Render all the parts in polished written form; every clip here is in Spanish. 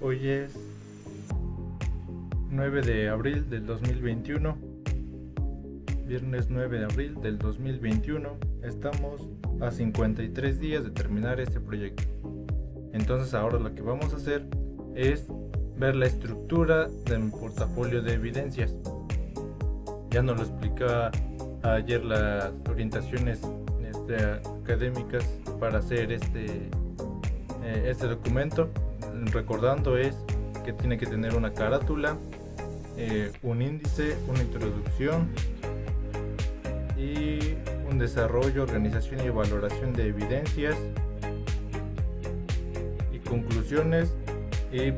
Hoy es 9 de abril del 2021, viernes 9 de abril del 2021. Estamos a 53 días de terminar este proyecto. Entonces ahora lo que vamos a hacer es ver la estructura de mi portafolio de evidencias. Ya nos lo explicaba ayer las orientaciones académicas para hacer este documento. Recordando es que tiene que tener una carátula, un índice, una introducción y un desarrollo, organización y valoración de evidencias y conclusiones, y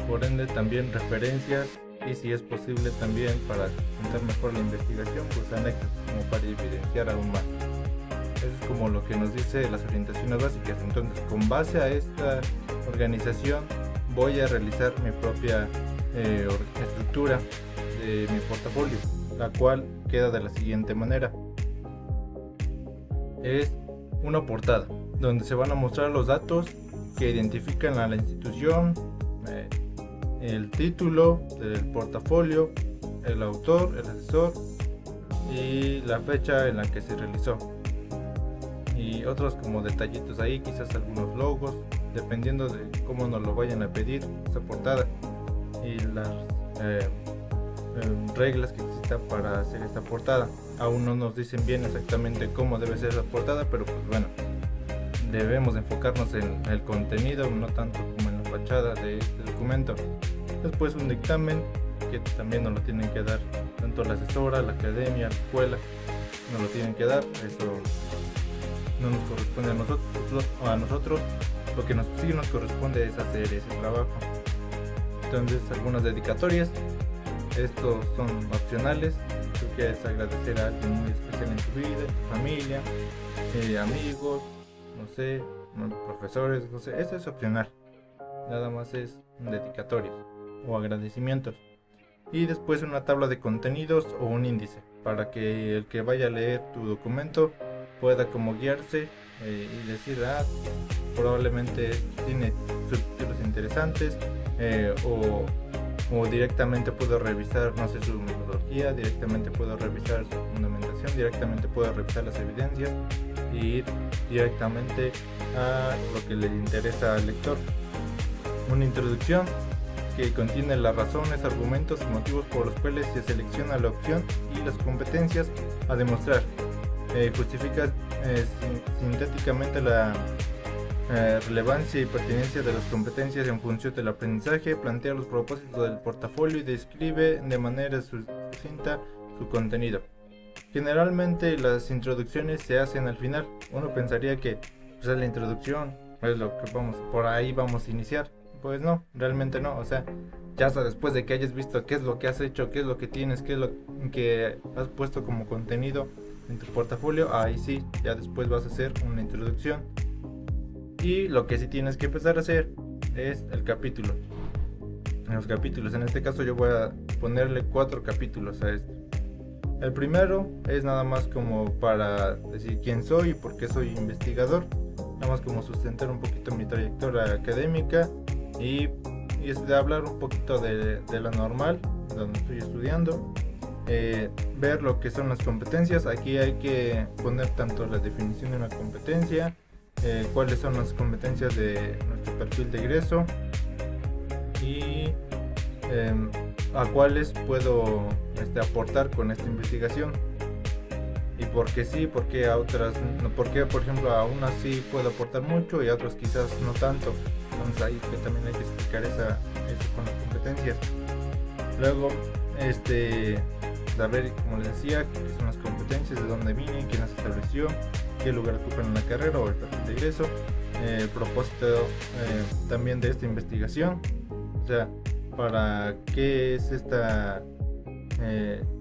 por ende también referencias, y si es posible también, para entender mejor la investigación, pues anexos como para evidenciar aún más. Eso es como lo que nos dice las orientaciones básicas. Entonces, con base a esta organización, voy a realizar mi propia estructura de mi portafolio, la cual queda de la siguiente manera. Es una portada donde se van a mostrar los datos que identifican a la institución, el título del portafolio, el autor, el asesor y la fecha en la que se realizó, y otros como detallitos ahí, quizás algunos logos, dependiendo de cómo nos lo vayan a pedir esa portada, y las reglas que existan para hacer esta portada. Aún no nos dicen bien exactamente cómo debe ser la portada, pero pues bueno, debemos enfocarnos en el contenido, no tanto como en la fachada de este documento. Después un dictamen que también nos lo tienen que dar tanto la asesora, la academia, la escuela, nos lo tienen que dar. Eso no nos corresponde a nosotros. Lo que sí nos corresponde es hacer ese trabajo. Entonces, algunas dedicatorias, estos son opcionales. Tú quieres agradecer a alguien muy especial en tu vida, en tu familia, amigos, no sé, profesores, no sé, eso es opcional. Nada más es dedicatorias o agradecimientos. Y después una tabla de contenidos o un índice, para que el que vaya a leer tu documento pueda como guiarse y decir, probablemente tiene subtítulos interesantes, o directamente puedo revisar, no sé, su metodología, directamente puedo revisar su fundamentación, directamente puedo revisar las evidencias y ir directamente a lo que le interesa al lector. Una introducción que contiene las razones, argumentos y motivos por los cuales se selecciona la opción y las competencias a demostrar. Justifica sintéticamente la relevancia y pertinencia de las competencias en función del aprendizaje, plantea los propósitos del portafolio y describe de manera sucinta su contenido. Generalmente las introducciones se hacen al final. Uno pensaría que pues, es la introducción, es lo que por ahí vamos a iniciar. Pues no, realmente no. O sea, ya hasta después de que hayas visto qué es lo que has hecho, qué es lo que tienes, qué es lo que has puesto como contenido en tu portafolio, ahí sí, ya después vas a hacer una introducción. Y lo que sí tienes que empezar a hacer es el capítulo. Los capítulos, en este caso yo voy a ponerle 4 capítulos a esto. El primero es nada más como para decir quién soy y por qué soy investigador, nada más como sustentar un poquito mi trayectoria académica y es de hablar un poquito de la normal donde estoy estudiando, ver lo que son las competencias. Aquí hay que poner tanto la definición de una competencia, cuáles son las competencias de nuestro perfil de egreso y a cuáles puedo aportar con esta investigación, y por qué sí, por qué a otras no, por qué por ejemplo a unas sí puedo aportar mucho y a otras quizás no tanto. Entonces ahí que también hay que explicar eso con las competencias. Luego saber, como les decía, qué son las competencias, de dónde vienen, quién las estableció, qué lugar ocupan en la carrera o el perfil de ingreso, el propósito también de esta investigación, o sea, para qué es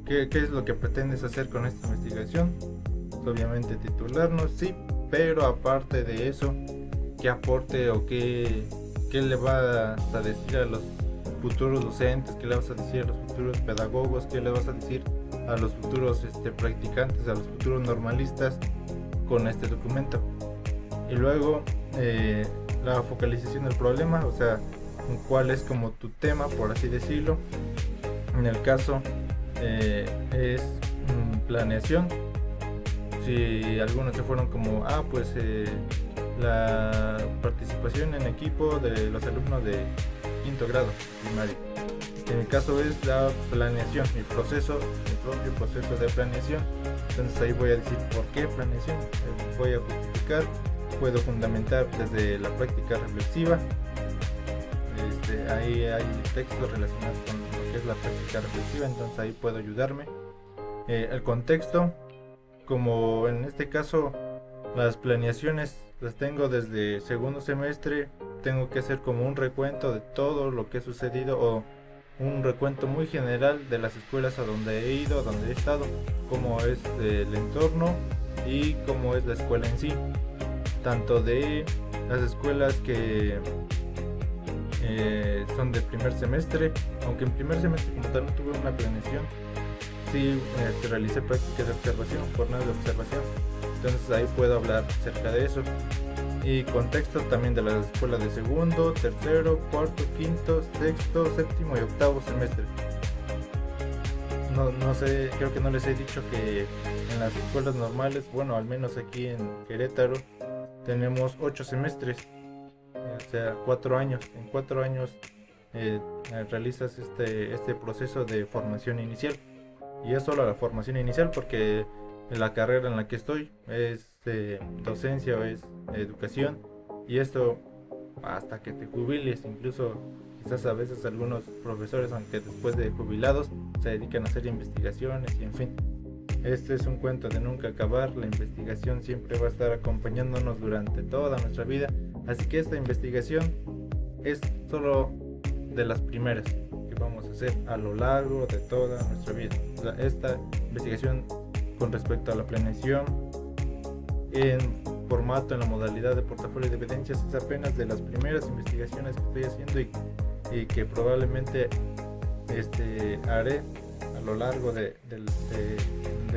qué es lo que pretendes hacer con esta investigación. Obviamente titularnos, sí, pero aparte de eso, qué aporte o qué le vas a decir a los futuros docentes, qué le vas a decir a los futuros pedagogos, qué le vas a decir a los futuros practicantes, a los futuros normalistas con este documento. Y luego la focalización del problema, o sea, cuál es como tu tema, por así decirlo. En el caso es planeación. Si algunos se fueron como, la participación en equipo de los alumnos de quinto grado primario. En mi caso es la planeación, mi propio proceso de planeación. Entonces ahí voy a decir por qué planeación, voy a justificar, puedo fundamentar desde la práctica reflexiva. Ahí hay textos relacionados con lo que es la práctica reflexiva, entonces ahí puedo ayudarme. El contexto, como en este caso las planeaciones las tengo desde segundo semestre, tengo que hacer como un recuento de todo lo que ha sucedido o un recuento muy general de las escuelas a donde he ido, a donde he estado, cómo es el entorno y cómo es la escuela en sí, tanto de las escuelas que son de primer semestre, aunque en primer semestre como tal no tuve una planeación, sí realicé prácticas de observación, jornadas de observación, entonces ahí puedo hablar acerca de eso. Y contexto también de las escuelas de segundo, tercero, cuarto, quinto, sexto, séptimo y octavo semestre. No sé, creo que no les he dicho que en las escuelas normales, bueno, al menos aquí en Querétaro, tenemos 8 semestres, o sea, 4 años. En 4 años realizas este proceso de formación inicial. Y es solo la formación inicial porque la carrera en la que estoy es docencia o es educación, y esto hasta que te jubiles. Incluso quizás a veces algunos profesores, aunque después de jubilados, se dedican a hacer investigaciones y en fin, este es un cuento de nunca acabar. La investigación siempre va a estar acompañándonos durante toda nuestra vida, así que esta investigación es solo de las primeras que vamos a hacer a lo largo de toda nuestra vida. Esta investigación con respecto a la planeación en formato, en la modalidad de portafolio de evidencias, es apenas de las primeras investigaciones que estoy haciendo y que probablemente haré a lo largo de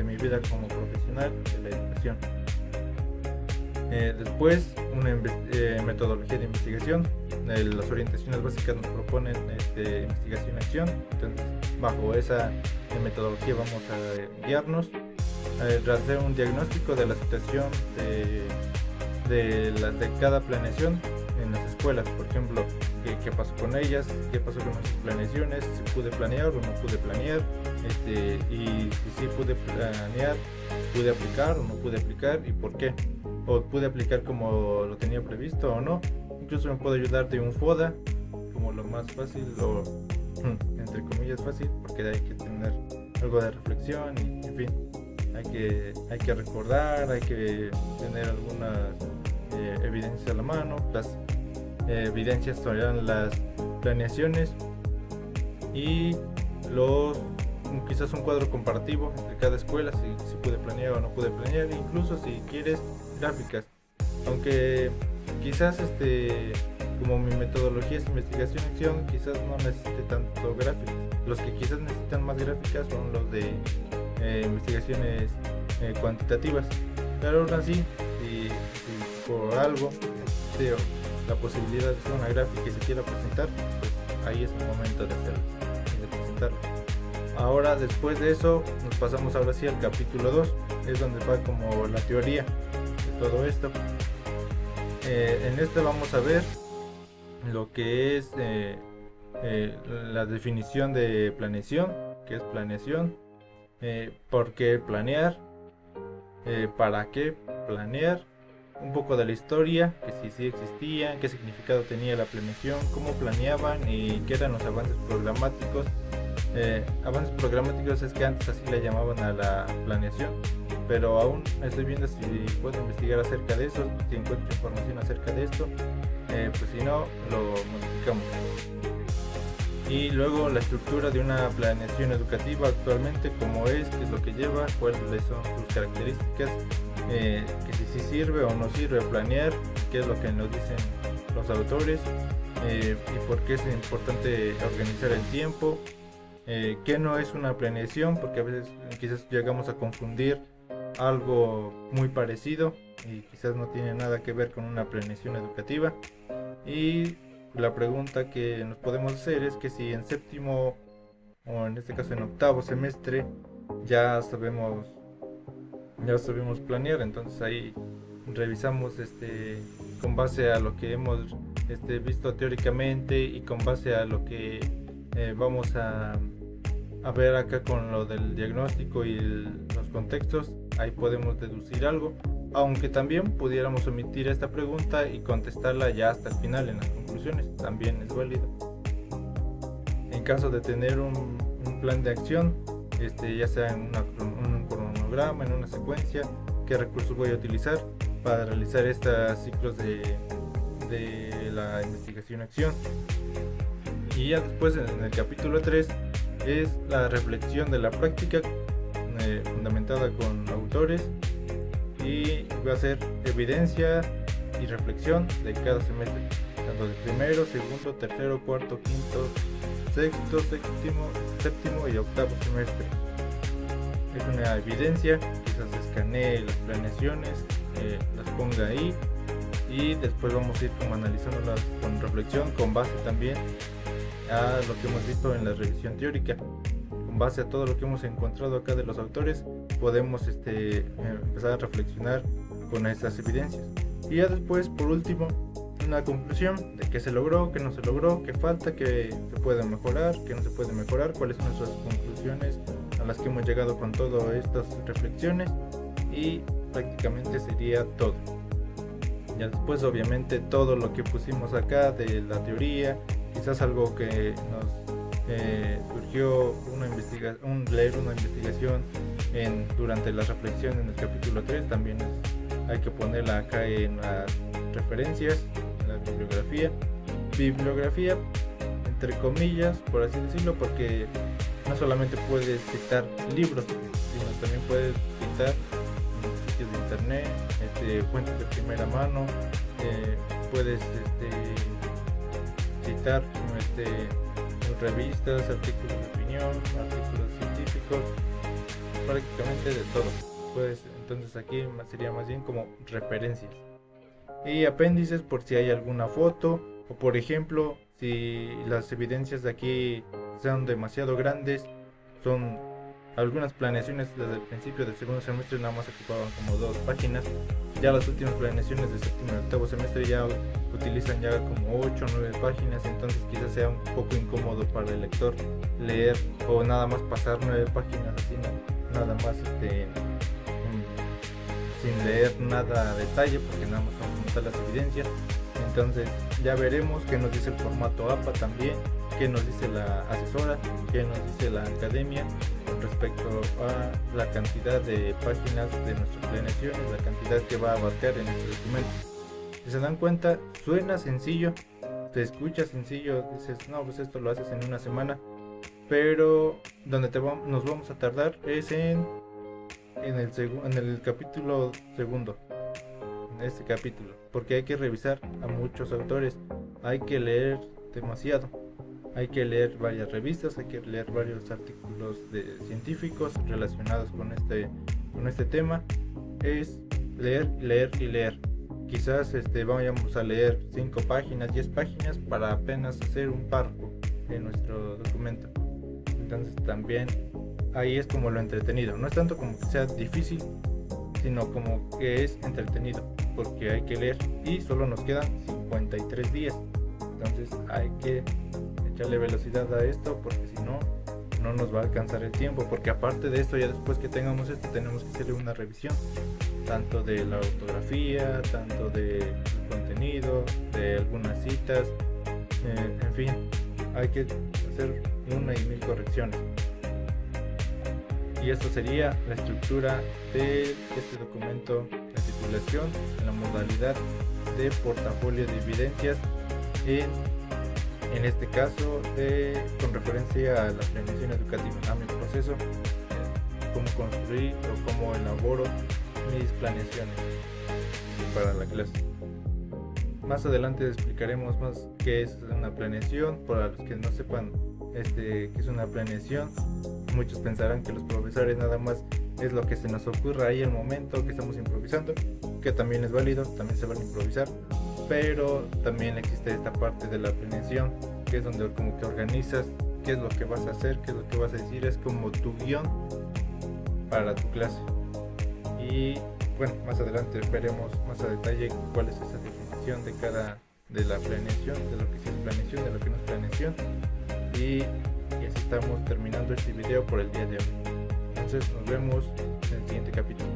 mi vida como profesional de la educación. Después, una metodología de investigación. Las orientaciones básicas nos proponen investigación-acción. Entonces, bajo esa metodología vamos a guiarnos. Hacer un diagnóstico de la situación de cada planeación en las escuelas, por ejemplo, qué pasó con ellas, qué pasó con nuestras planeaciones, si pude planear o no pude planear, y si pude planear, pude aplicar o no pude aplicar y por qué, o pude aplicar como lo tenía previsto o no. Incluso me puedo ayudar de un FODA como lo más fácil, o entre comillas fácil, porque hay que tener algo de reflexión y en fin, hay que recordar, hay que tener algunas evidencias a la mano. Las evidencias serán las planeaciones y quizás un cuadro comparativo entre cada escuela, si pude planear o no pude planear, incluso si quieres gráficas, aunque quizás como mi metodología es investigación-acción, quizás no necesite tanto gráficas. Los que quizás necesitan más gráficas son los de investigaciones cuantitativas, pero aún así, si por algo la posibilidad de hacer una gráfica y se quiera presentar, pues ahí es el momento de hacerlo y de presentarlo. Ahora, después de eso, nos pasamos ahora sí al capítulo 2, es donde va como la teoría de todo esto. En este vamos a ver lo que es la definición de planeación, qué es planeación, por qué planear, para qué planear, un poco de la historia, que sí existían, qué significado tenía la planeación, cómo planeaban y qué eran los avances programáticos. Avances programáticos es que antes así le llamaban a la planeación, pero aún estoy viendo si puedo investigar acerca de eso, si encuentro información acerca de esto, pues si no, lo modificamos. Y luego la estructura de una planeación educativa actualmente, cómo es, qué es lo que lleva, cuáles son sus características, que si sirve o no sirve planear, qué es lo que nos dicen los autores, y por qué es importante organizar el tiempo, qué no es una planeación, porque a veces quizás llegamos a confundir algo muy parecido, y quizás no tiene nada que ver con una planeación educativa. Y la pregunta que nos podemos hacer es que si en séptimo, o en este caso en octavo semestre, ya sabemos planear, entonces ahí revisamos con base a lo que hemos visto teóricamente y con base a lo que vamos a ver acá con lo del diagnóstico y los contextos. Ahí podemos deducir algo, aunque también pudiéramos omitir esta pregunta y contestarla ya hasta el final en las conclusiones, también es válido. En caso de tener un plan de acción, ya sea en un cronograma, en una secuencia, qué recursos voy a utilizar para realizar estos ciclos de la investigación-acción. Y ya después, en el capítulo 3, es la reflexión de la práctica fundamentada con autores, y va a ser evidencia y reflexión de cada semestre, tanto de primero, segundo, tercero, cuarto, quinto, sexto, séptimo y octavo semestre. Es una evidencia, quizás escanee las planeaciones, las ponga ahí, y después vamos a ir como analizándolas con reflexión, con base también a lo que hemos visto en la revisión teórica. Con base a todo lo que hemos encontrado acá de los autores, podemos empezar a reflexionar con estas evidencias. Y ya después, por último, una conclusión de qué se logró, qué no se logró, qué falta, qué se puede mejorar, qué no se puede mejorar, cuáles son nuestras conclusiones a las que hemos llegado con todas estas reflexiones, y prácticamente sería todo. Ya después, obviamente, todo lo que pusimos acá de la teoría, quizás algo que nos surgió leer una investigación durante la reflexión en el capítulo 3, también hay que ponerla acá en las referencias, en la bibliografía entre comillas, por así decirlo, porque no solamente puedes citar libros, sino también puedes citar sitios de internet, fuentes de primera mano, puedes citar revistas, artículos de opinión, artículos científicos, prácticamente de todo. Pues entonces aquí sería más bien como referencias. Y apéndices por si hay alguna foto, o por ejemplo, si las evidencias de aquí son demasiado grandes, son algunas planeaciones desde el principio del segundo semestre nada más ocupaban como 2 páginas, ya las últimas planeaciones del séptimo y octavo semestre ya utilizan ya como 8 o 9 páginas, entonces quizás sea un poco incómodo para el lector leer o nada más pasar 9 páginas así, nada más sin leer nada a detalle, porque nada más son como tal las evidencias. Entonces ya veremos qué nos dice el formato APA también, qué nos dice la asesora, qué nos dice la academia con respecto a la cantidad de páginas de nuestras planeaciones, la cantidad que va a abarcar en este documento. Si se dan cuenta, suena sencillo, te escucha sencillo, dices, no, pues esto lo haces en una semana, pero donde nos vamos a tardar es en el capítulo segundo, en este capítulo, porque hay que revisar a muchos autores, hay que leer demasiado, hay que leer varias revistas, hay que leer varios artículos de científicos relacionados con este tema. Es leer y leer. Quizás vayamos a leer 5 páginas, 10 páginas para apenas hacer un párrafo en nuestro documento. Entonces también ahí es como lo entretenido, no es tanto como que sea difícil, sino como que es entretenido, porque hay que leer y solo nos quedan 53 días, entonces hay que echarle velocidad a esto, porque si no nos va a alcanzar el tiempo, porque aparte de esto, ya después que tengamos esto, tenemos que hacerle una revisión, tanto de la ortografía, tanto del contenido, de algunas citas, en fin, hay que hacer 1,000 correcciones. Y esto sería la estructura de este documento de titulación en la modalidad de portafolio de evidencias, en este caso con referencia a la planeación educativa, a mi proceso, cómo construir o cómo elaboro mis planeaciones para la clase. Más adelante explicaremos más qué es una planeación. Para los que no sepan qué es una planeación, muchos pensarán que los profesores nada más es lo que se nos ocurra ahí el momento que estamos improvisando, que también es válido, también se van a improvisar, pero también existe esta parte de la planeación, que es donde como que organizas qué es lo que vas a hacer, qué es lo que vas a decir, es como tu guión para tu clase. Y bueno, más adelante veremos más a detalle cuál es esa definición de la planeación, de lo que sí es planeación, de lo que no es planeación. Y así estamos terminando este video por el día de hoy. Entonces nos vemos en el siguiente capítulo.